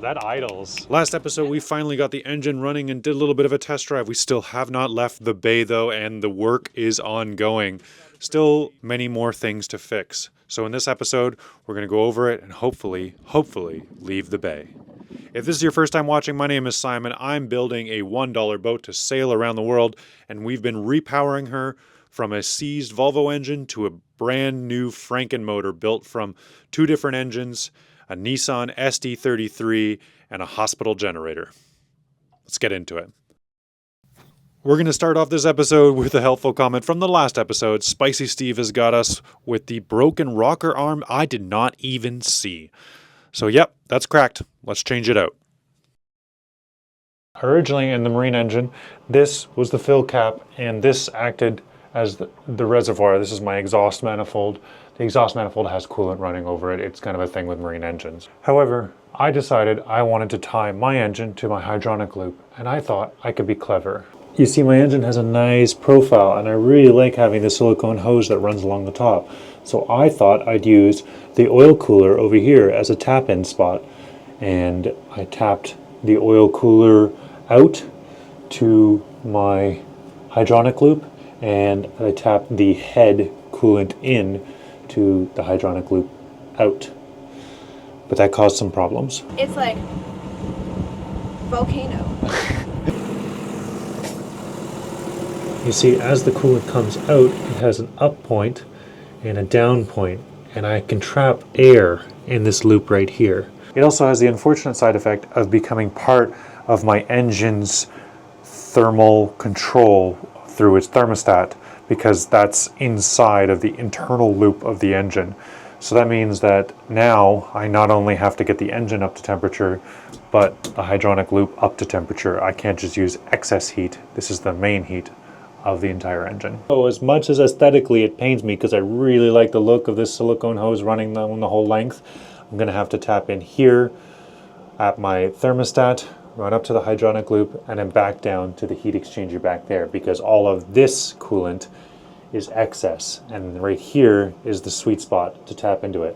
That idles. Last episode, we finally got the engine running and did a little bit of a test drive. We still have not left the bay though, and the work is ongoing. Still many more things to fix. So in this episode, we're going to go over it and hopefully leave the bay. If this is your first time watching, my name is Simon. I'm building a $1 boat to sail around the world, and we've been repowering her from a seized Volvo engine to a brand new Franken motor built from two different engines, a Nissan SD33, and a hospital generator. Let's get into it. We're going to start off this episode with a helpful comment from the last episode. Spicy Steve has got us with the broken rocker arm I did not even see. So yep, that's cracked. Let's change it out. Originally in the marine engine, this was the fill cap, and this acted as the reservoir. This is my exhaust manifold. The exhaust manifold has coolant running over it. It's kind of a thing with marine engines. However, I decided I wanted to tie my engine to my hydronic loop, and I thought I could be clever. You see, my engine has a nice profile, and I really like having the silicone hose that runs along the top. So I thought I'd use the oil cooler over here as a tap-in spot, and I tapped the oil cooler out to my hydronic loop, and I tapped the head coolant in to the hydronic loop out. But that caused some problems. It's like volcano. You see, as the coolant comes out, it has an up point and a down point, and I can trap air in this loop right here. It also has the unfortunate side effect of becoming part of my engine's thermal control through its thermostat, because that's inside of the internal loop of the engine. So that means that now I not only have to get the engine up to temperature, but the hydronic loop up to temperature. I can't just use excess heat. This is the main heat of the entire engine. So as much as aesthetically it pains me, because I really like the look of this silicone hose running down the whole length, I'm gonna have to tap in here at my thermostat, run up to the hydronic loop, and then back down to the heat exchanger back there, because all of this coolant is excess, and right here is the sweet spot to tap into it,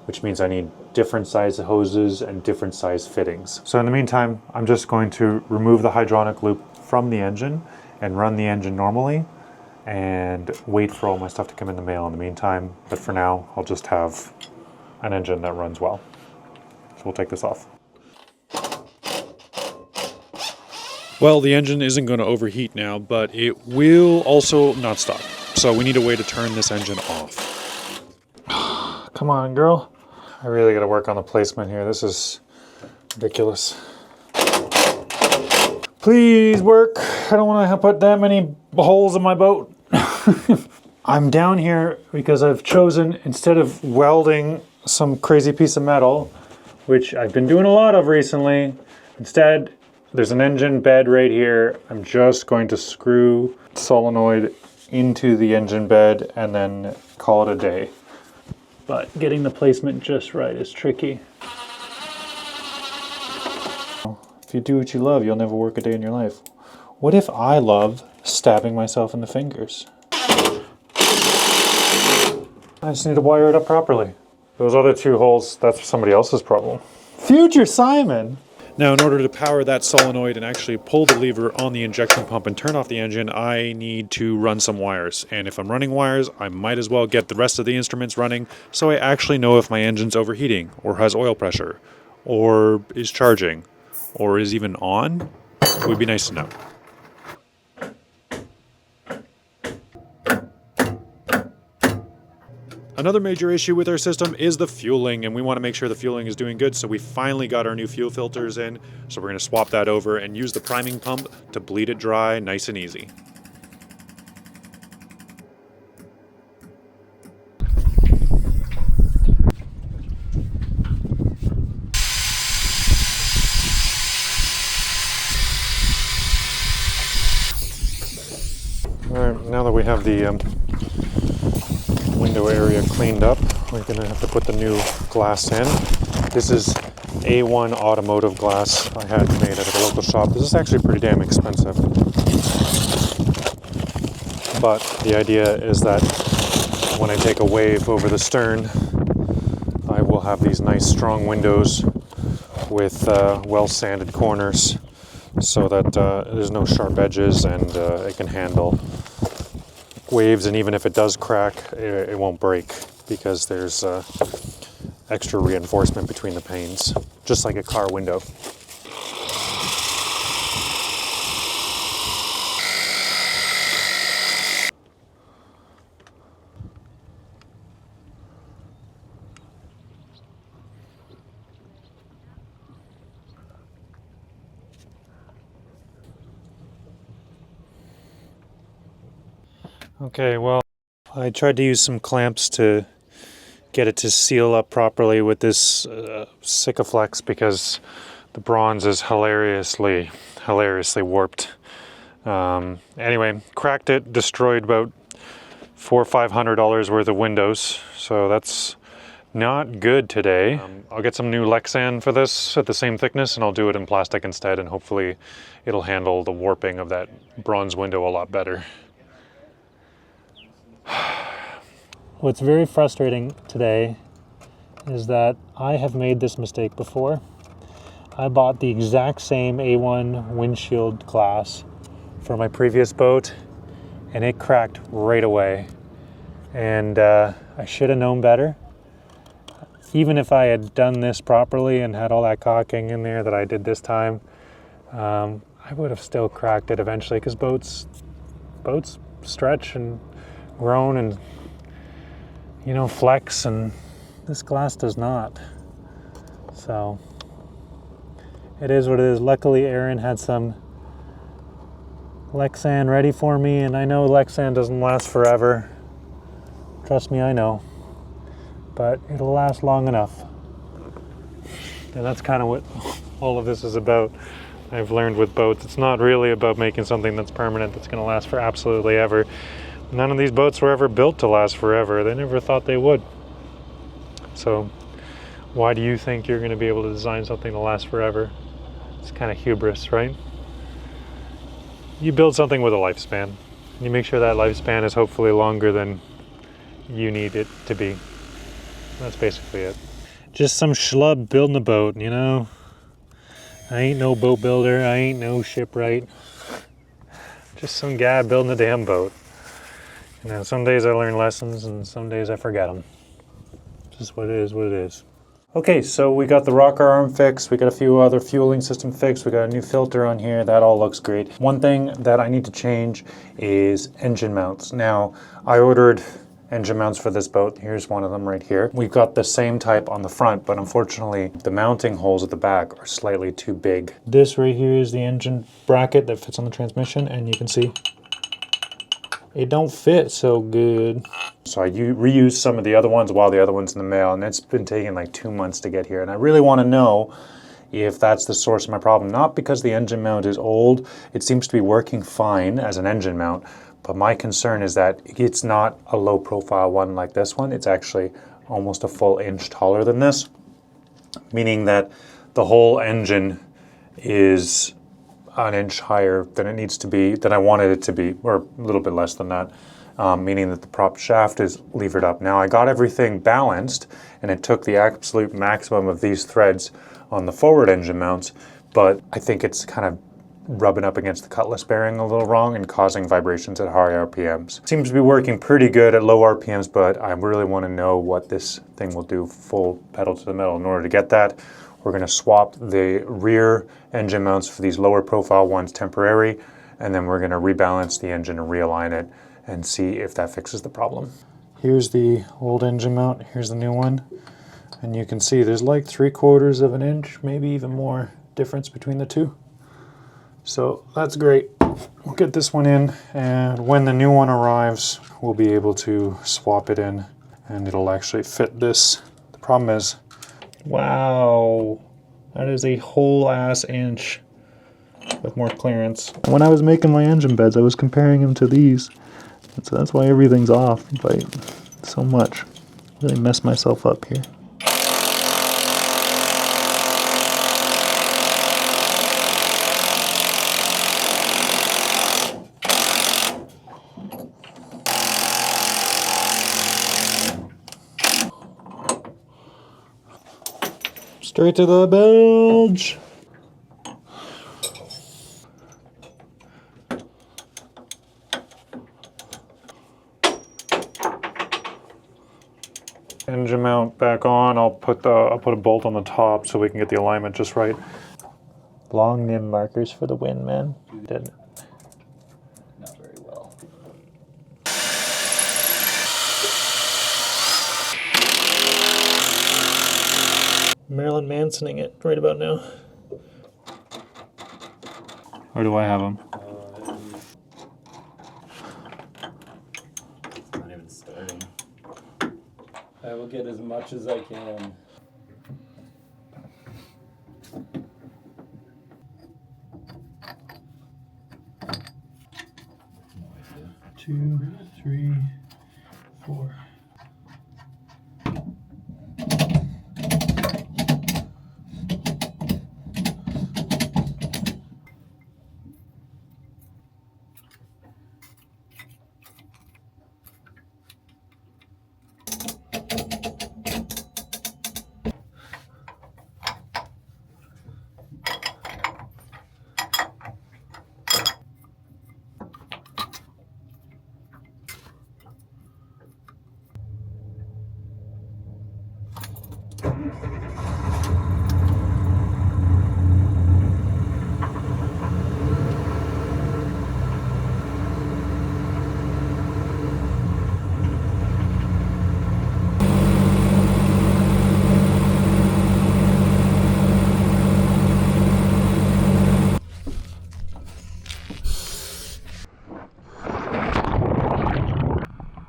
which means I need different size hoses and different size fittings. So in the meantime, I'm just going to remove the hydronic loop from the engine and run the engine normally and wait for all my stuff to come in the mail in the meantime. But for now, I'll just have an engine that runs well. So we'll take this off. Well, the engine isn't going to overheat now, but it will also not stop. So we need a way to turn this engine off. Come on, girl. I really got to work on the placement here. This is ridiculous. Please work. I don't want to put that many holes in my boat. I'm down here because I've chosen, instead of welding some crazy piece of metal, which I've been doing a lot of recently, instead there's an engine bed right here. I'm just going to screw solenoid into the engine bed and then call it a day. But getting the placement just right is tricky. If you do what you love, you'll never work a day in your life. What if I love stabbing myself in the fingers? I just need to wire it up properly. Those other two holes, that's somebody else's problem. Future Simon! Now, in order to power that solenoid and actually pull the lever on the injection pump and turn off the engine, I need to run some wires. And if I'm running wires, I might as well get the rest of the instruments running so I actually know if my engine's overheating, or has oil pressure, or is charging, or is even on. It would be nice to know. Another major issue with our system is the fueling, and we want to make sure the fueling is doing good, so we finally got our new fuel filters in, so we're going to swap that over and use the priming pump to bleed it dry nice and easy. Alright, now that we have the window area cleaned up, we're going to have to put the new glass in. This is A1 automotive glass I had made at a local shop. This is actually pretty damn expensive. But the idea is that when I take a wave over the stern, I will have these nice strong windows with well sanded corners so that there's no sharp edges, and it can handle waves, and even if it does crack, it won't break because there's extra reinforcement between the panes, just like a car window. Okay, well, I tried to use some clamps to get it to seal up properly with this Sikaflex because the bronze is hilariously warped. Anyway, cracked it, destroyed about $400 or $500 worth of windows, so that's not good today. I'll get some new Lexan for this at the same thickness, and I'll do it in plastic instead, and hopefully it'll handle the warping of that bronze window a lot better. What's very frustrating today is that I have made this mistake before. I bought the exact same A1 windshield glass for my previous boat, and it cracked right away. And I should have known better. Even if I had done this properly and had all that caulking in there that I did this time, I would have still cracked it eventually, because boats stretch and grown and, you know, flex, and this glass does not. So it is what it is. Luckily Aaron had some Lexan ready for me, and I know Lexan doesn't last forever. Trust me, I know. But it'll last long enough. And that's kind of what all of this is about. I've learned with boats, it's not really about making something that's permanent, that's going to last for absolutely ever. None of these boats were ever built to last forever. They never thought they would. So why do you think you're going to be able to design something to last forever? It's kind of hubris, right? You build something with a lifespan. You make sure that lifespan is hopefully longer than you need it to be. That's basically it. Just some schlub building a boat, you know? I ain't no boat builder. I ain't no shipwright. Just some guy building a damn boat. You know, some days I learn lessons and some days I forget them. Just what it is, what it is. Okay, so we got the rocker arm fixed. We got a few other fueling system fixed. We got a new filter on here. That all looks great. One thing that I need to change is engine mounts. Now, I ordered engine mounts for this boat. Here's one of them right here. We've got the same type on the front, but unfortunately the mounting holes at the back are slightly too big. This right here is the engine bracket that fits on the transmission, and you can see it don't fit so good. So I reused some of the other ones while the other one's in the mail, and it's been taking like 2 months to get here. And I really want to know if that's the source of my problem. Not because the engine mount is old. It seems to be working fine as an engine mount, but my concern is that it's not a low profile one like this one. It's actually almost a full inch taller than this, meaning that the whole engine is an inch higher than it needs to be, than I wanted it to be, or a little bit less than that, meaning that the prop shaft is levered up. Now I got everything balanced, and it took the absolute maximum of these threads on the forward engine mounts, but I think it's kind of rubbing up against the cutlass bearing a little wrong and causing vibrations at high RPMs. Seems to be working pretty good at low RPMs, but I really want to know what this thing will do full pedal to the metal. In order to get that, we're going to swap the rear engine mounts for these lower profile ones temporary, and then we're going to rebalance the engine and realign it and see if that fixes the problem. Here's the old engine mount, here's the new one, and you can see there's like 3/4 of an inch, maybe even more difference between the two. So that's great. We'll get this one in, and when the new one arrives, we'll be able to swap it in, and it'll actually fit this. The problem is, wow, that is a whole ass inch with more clearance. When I was making my engine beds, I was comparing them to these, and so that's why everything's off by so much. Really messed myself up here. Straight to the bilge. Engine mount back on. I'll put a bolt on the top so we can get the alignment just right. Long nim markers for the wind, man. Didn't. Not very well. Marilyn Mansoning it right about now. Or do I have them? It's not even starting. I will get as much as I can. Two, three, four.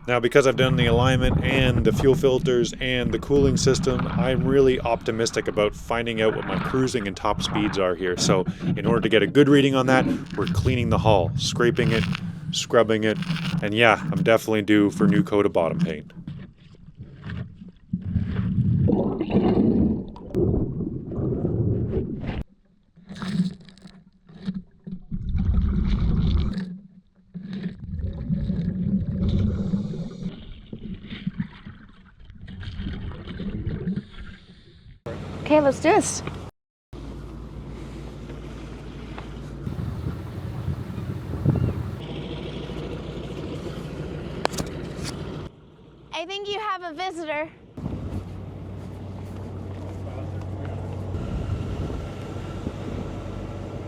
Now, because I've done the alignment and the fuel filters and the cooling system, I'm really optimistic about finding out what my cruising and top speeds are here. So in order to get a good reading on that, we're cleaning the hull, scraping it, scrubbing it, and yeah, I'm definitely due for new coat of bottom paint. Okay, let's do this. I think you have a visitor.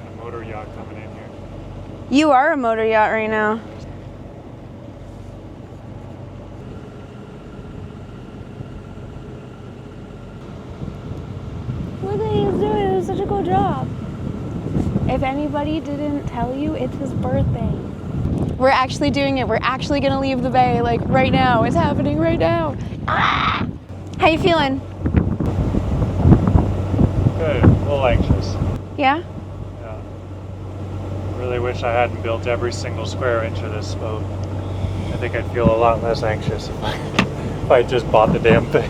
A motor yacht coming in here. You are a motor yacht right now. Look what he's doing. It was such a cool job. If anybody didn't tell you, it's his birthday. We're actually doing it. We're actually gonna leave the bay, like right now. It's happening right now. Ah! How you feeling? Good. A little anxious. Yeah? Yeah. Really wish I hadn't built every single square inch of this boat. I think I'd feel a lot less anxious if I just bought the damn thing.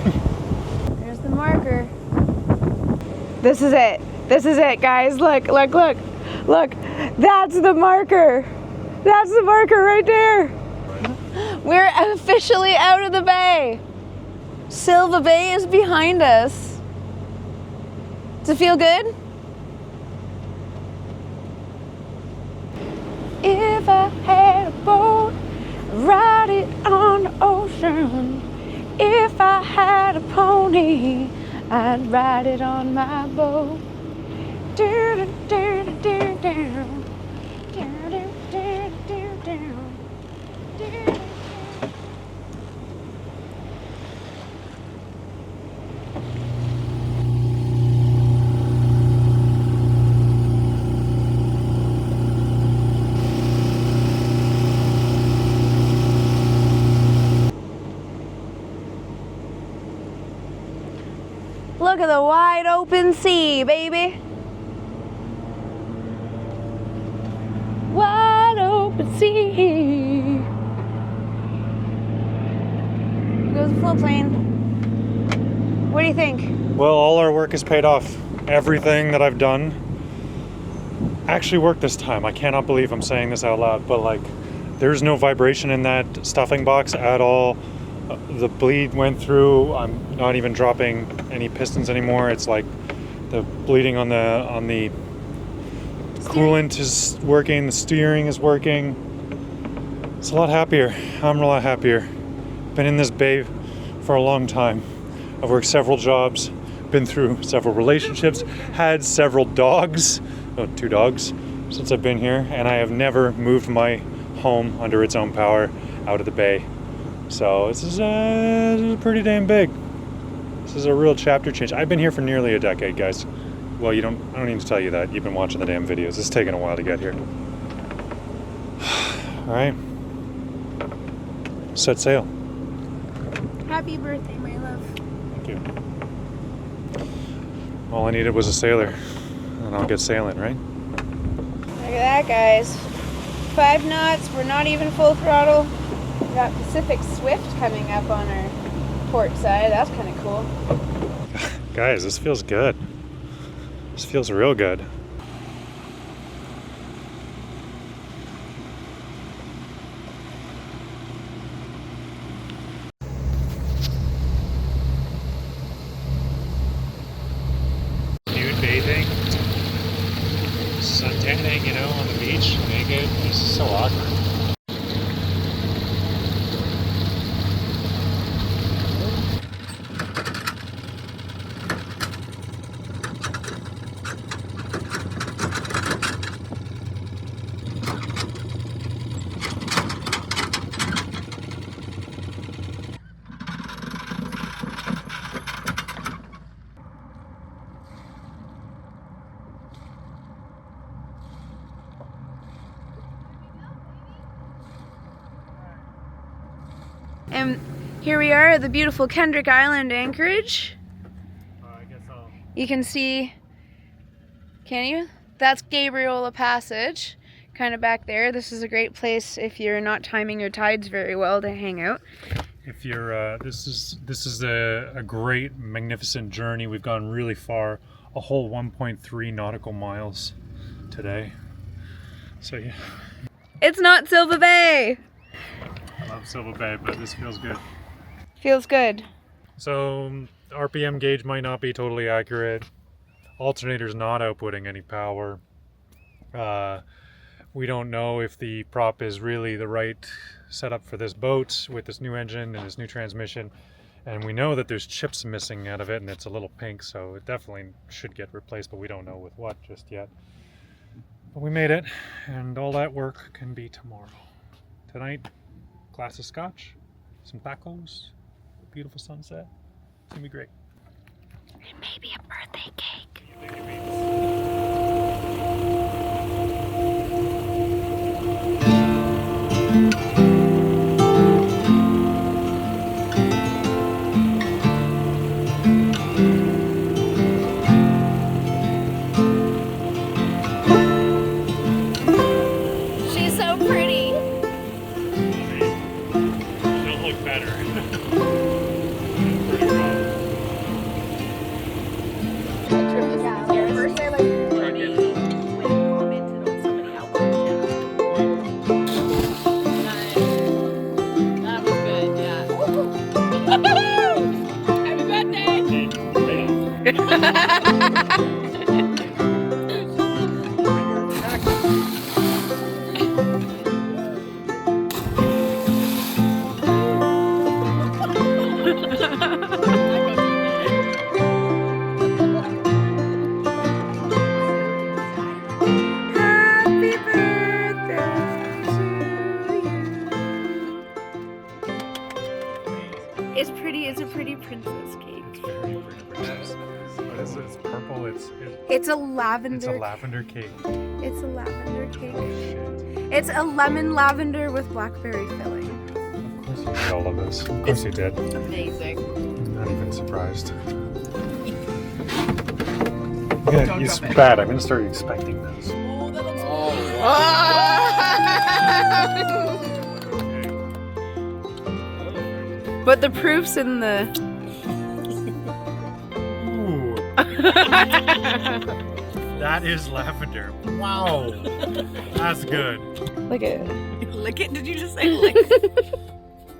There's the marker. This is it. This is it, guys. Look, look, look. Look. That's the marker. That's the marker right there. We're officially out of the bay. Silva Bay is behind us. Does it feel good? If I had a boat, ride it on the ocean. If I had a pony, I'd ride it on my boat. Look at the wide open sea, baby. Wide open sea. Here goes the float plane. What do you think? Well, all our work is paid off. Everything that I've done actually worked this time. I cannot believe I'm saying this out loud, but like, there's no vibration in that stuffing box at all. The bleed went through. I'm not even dropping any pistons anymore. It's like The bleeding on the coolant is working. The steering is working. It's a lot happier. I'm a lot happier. Been in this bay for a long time. I've worked several jobs, been through several relationships, had several dogs, 2 dogs since I've been here, and I have never moved my home under its own power out of the bay. So this is pretty damn big. This is a real chapter change. I've been here for nearly a decade, guys. Well, I don't need to tell you that. You've been watching the damn videos. It's taken a while to get here. All right. Set sail. Happy birthday, my love. Thank you. All I needed was a sailor, and I'll get sailing, right? Look at that, guys. 5 knots. We're not even full throttle. We got Pacific Swift coming up on our port side. That's kind of cool. Guys, this feels good. This feels real good. Nude bathing, suntanning, you know, on the beach, naked. This is so awkward. And here we are at the beautiful Kendrick Island anchorage. I guess I'll... You can see, can you? That's Gabriola Passage, kind of back there. This is a great place if you're not timing your tides very well to hang out. If you're, this is a great, magnificent journey. We've gone really far, a whole 1.3 nautical miles today. So yeah. It's not Silva Bay! I love Silva Bay, but this feels good. Feels good. So RPM gauge might not be totally accurate. Alternator's not outputting any power. We don't know if the prop is really the right setup for this boat with this new engine and this new transmission. And we know that there's chips missing out of it and it's a little pink, so it definitely should get replaced, but we don't know with what just yet. But we made it, and all that work can be tomorrow. Tonight, glass of scotch, some tacos, beautiful sunset. It's gonna be great. And maybe a birthday cake. She's so pretty. She'll look better. Happy birthday to you. It's pretty. It's a pretty princess cake. It's very pretty. It's purple. It's a lavender. It's a lavender cake. It's a lavender cake. Oh, shit. It's a lemon lavender with blackberry filling. Of course you did all of this. Of course you did. Amazing. I'm not even surprised. Yeah, it's bad. I'm gonna start expecting this. Oh, that looks But the proof's in the... Ooh. That is lavender. Wow. That's good. Look at it. Lick it? Did you just say lick?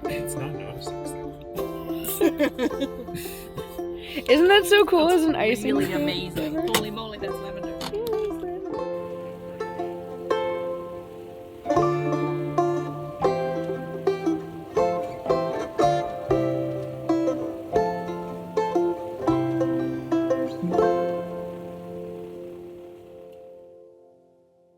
It's not noticing. Isn't that so cool as an icing Really flavor? amazing. Holy moly.